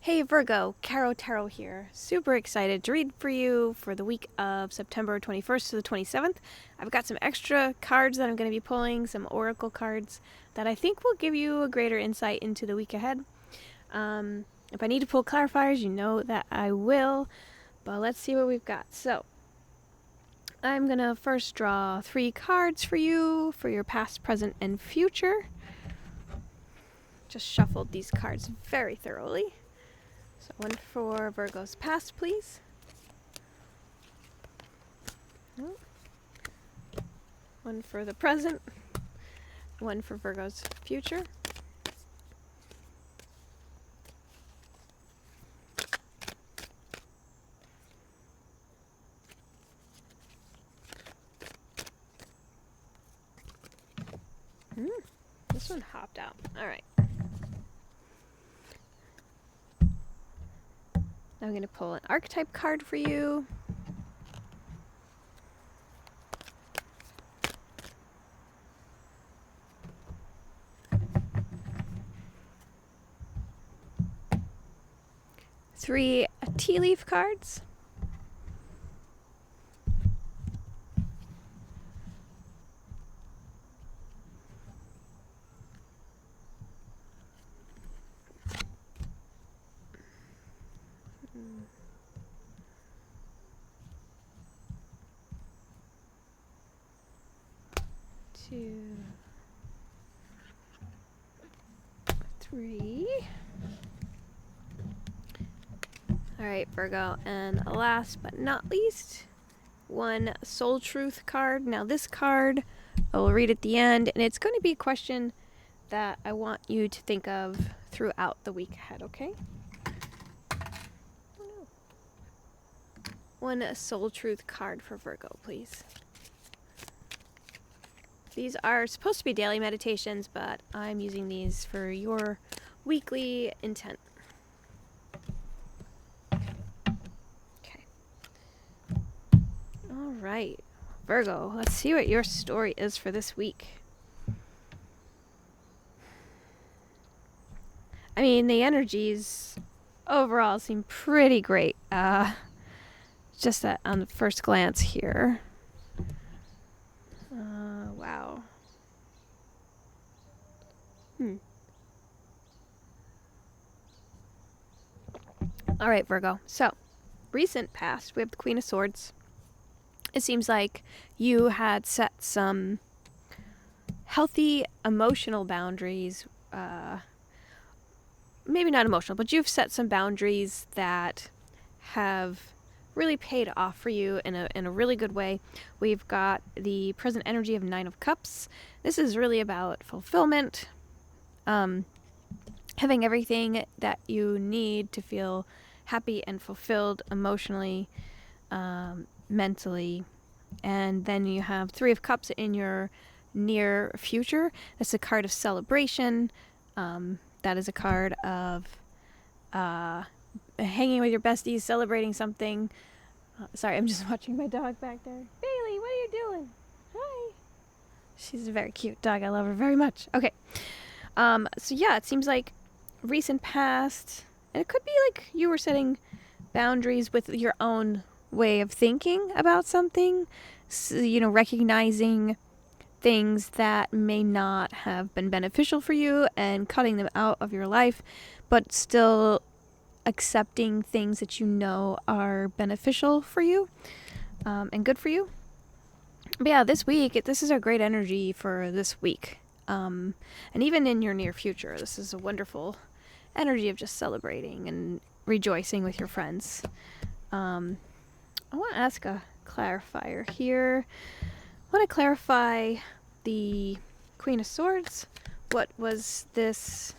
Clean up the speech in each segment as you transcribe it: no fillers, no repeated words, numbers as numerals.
Hey Virgo, Caro Tarot here. Super excited to read for you for the week of September 21st to the 27th. I've got some extra cards that I'm going to be pulling, some oracle cards that I think will give you a greater insight into the week ahead. If I need to pull clarifiers, you know that I will, but let's see what we've got. So, I'm going to first draw 3 cards for you for your past, present, and future. Just shuffled these cards very thoroughly. So one for Virgo's past, please. One for the present. One for Virgo's future. This one hopped out. All right. Now I'm going to pull an archetype card for you. Three tea leaf cards. Two, three. All right, Virgo, and last but not least, one soul truth card. Now this card I will read at the end, and it's going to be a question that I want you to think of throughout the week ahead, okay? One soul truth card for Virgo, please. These are supposed to be daily meditations, but I'm using these for your weekly intent. Okay. All right, Virgo, let's see what your story is for this week. I mean, the energies overall seem pretty great. Just that on the first glance here. Wow. All right, Virgo. So, recent past, we have the Queen of Swords. It seems like you had set some healthy emotional boundaries. Maybe not emotional, but you've set some boundaries that have really paid off for you in a really good way. We've got the present energy of 9 of Cups. This is really about fulfillment, having everything that you need to feel happy and fulfilled emotionally, mentally. And then you have 3 of Cups in your near future. That's a card of celebration. That is a card of hanging with your besties, celebrating something. Sorry, I'm just watching my dog back there. Bailey, what are you doing? Hi. She's a very cute dog. I love her very much. Okay. So yeah, it seems like recent past, and it could be like you were setting boundaries with your own way of thinking about something. So, recognizing things that may not have been beneficial for you and cutting them out of your life, but still accepting things that you know are beneficial for you and good for you. But yeah, this week, this is a great energy for this week. And even in your near future, this is a wonderful energy of just celebrating and rejoicing with your friends. I want to ask a clarifier here. I want to clarify the Queen of Swords. What was this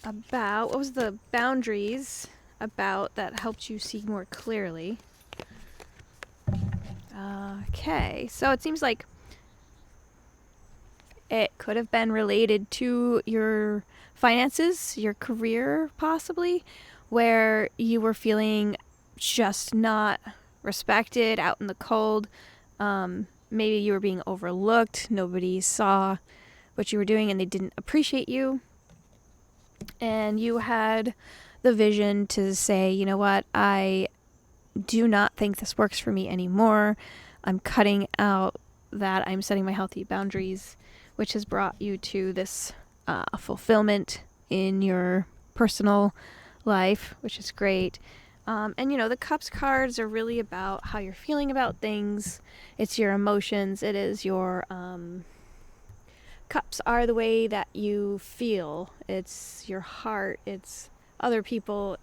about? What was the boundaries about that helped you see more clearly? Okay, so it seems like it could have been related to your finances, your career possibly, where you were feeling just not respected, out in the cold. Maybe you were being overlooked. Nobody saw what you were doing and they didn't appreciate you. And you had the vision to say, you know what, I do not think this works for me anymore. I'm cutting out that. I'm setting my healthy boundaries, which has brought you to this fulfillment in your personal life, which is great. And the Cups cards are really about how you're feeling about things. It's your emotions. It is your Cups are the way that you feel. It's your heart. It's other people,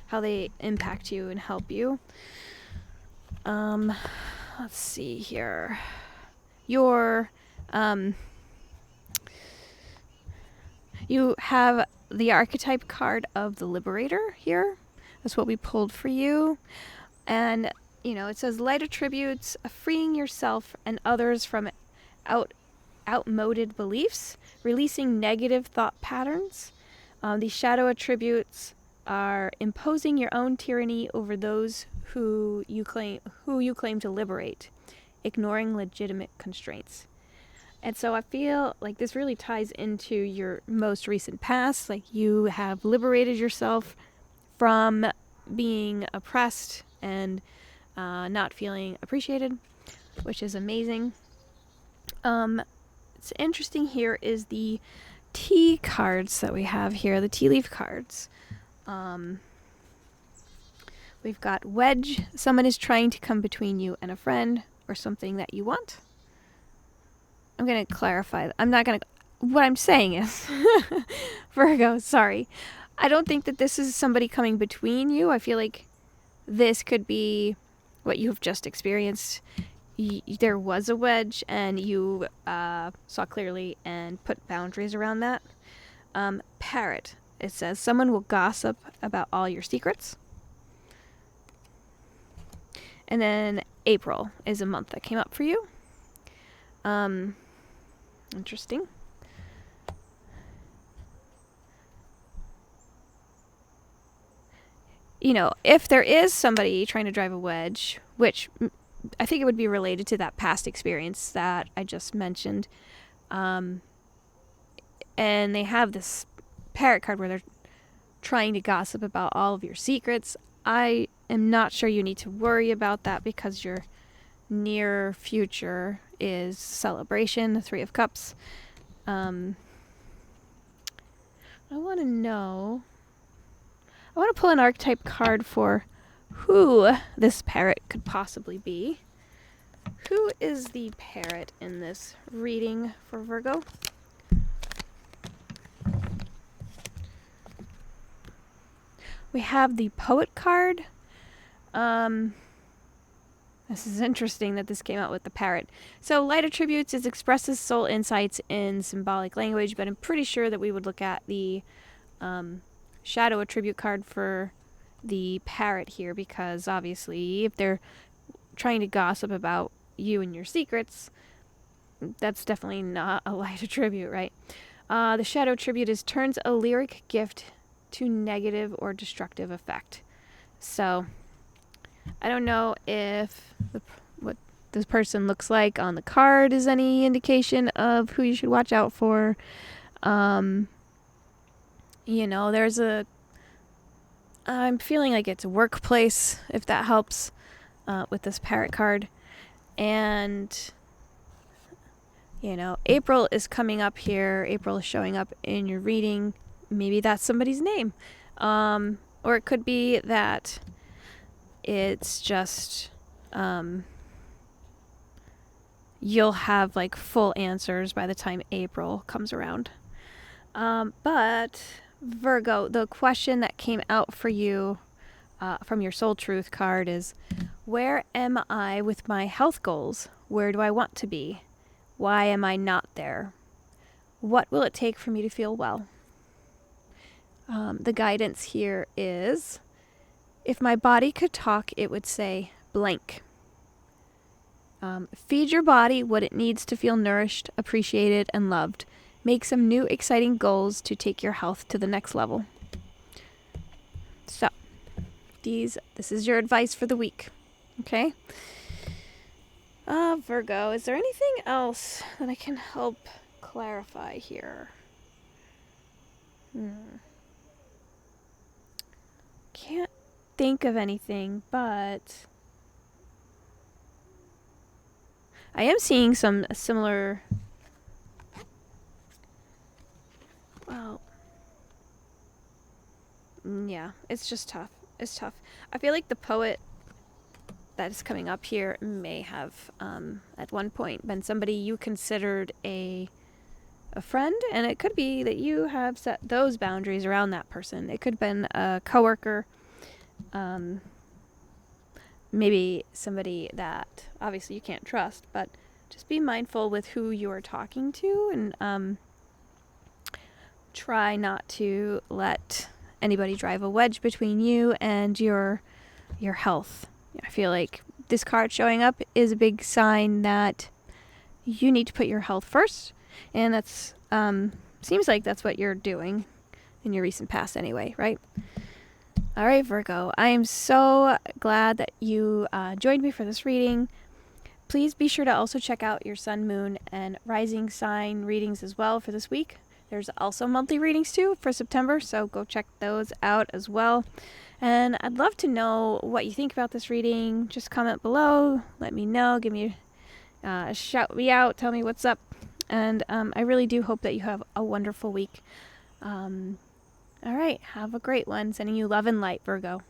how they impact you and help you. Let's see here. Your you have the archetype card of the Liberator here. That's what we pulled for you. And it says light attributes, freeing yourself and others from outmoded beliefs, releasing negative thought patterns. The shadow attributes are imposing your own tyranny over those who you claim to liberate, ignoring legitimate constraints. And so I feel like this really ties into your most recent past. Like you have liberated yourself from being oppressed and not feeling appreciated, which is amazing. It's interesting here is the tea cards that we have here, the tea leaf cards. We've got wedge. Someone is trying to come between you and a friend or something that you want. I'm going to clarify. What I'm saying is, Virgo, sorry. I don't think that this is somebody coming between you. I feel like this could be what you've just experienced. There was a wedge and you saw clearly and put boundaries around that. Parrot. It says someone will gossip about all your secrets. And then April is a month that came up for you. Interesting. If there is somebody trying to drive a wedge, which I think it would be related to that past experience that I just mentioned, and they have this parrot card where they're trying to gossip about all of your secrets. I am not sure you need to worry about that because your near future is celebration, the Three of Cups. I want to pull an archetype card for who this parrot could possibly be. Who is the parrot in this reading for Virgo? We have the poet card. This is interesting that this came out with the parrot. So light attributes expresses soul insights in symbolic language, but I'm pretty sure that we would look at the shadow attribute card for the parrot here, because obviously if they're trying to gossip about you and your secrets, that's definitely not a light attribute, right? The shadow attribute turns a lyric gift to negative or destructive effect. So I don't know if what this person looks like on the card is any indication of who you should watch out for. I'm feeling like it's a workplace, if that helps, with this parrot card. And, April is coming up here. April is showing up in your reading. Maybe that's somebody's name. Or it could be that it's just you'll have like full answers by the time April comes around. But Virgo, the question that came out for you from your Soul Truth card is, where am I with my health goals? Where do I want to be? Why am I not there? What will it take for me to feel well? The guidance here is, if my body could talk, it would say blank. Feed your body what it needs to feel nourished, appreciated, and loved. Make some new exciting goals to take your health to the next level. So, this is your advice for the week. Okay? Virgo, is there anything else that I can help clarify here? Can't think of anything, but I am seeing some similar. Well, yeah, it's just tough. It's tough. I feel like the poet that is coming up here may have, at one point, been somebody you considered a friend, and it could be that you have set those boundaries around that person. It could have been a coworker, maybe somebody that obviously you can't trust, but just be mindful with who you are talking to, and try not to let anybody drive a wedge between you and your health. I feel like this card showing up is a big sign that you need to put your health first, and that's seems like that's what you're doing in your recent past anyway, right? All right, Virgo, I am so glad that you joined me for this reading. Please be sure to also check out your sun, moon, and rising sign readings as well for this week. There's also monthly readings too for September, so go check those out as well. And I'd love to know what you think about this reading. Just comment below, let me know, give me shout me out, tell me what's up. And I really do hope that you have a wonderful week. All right, have a great one. Sending you love and light, Virgo.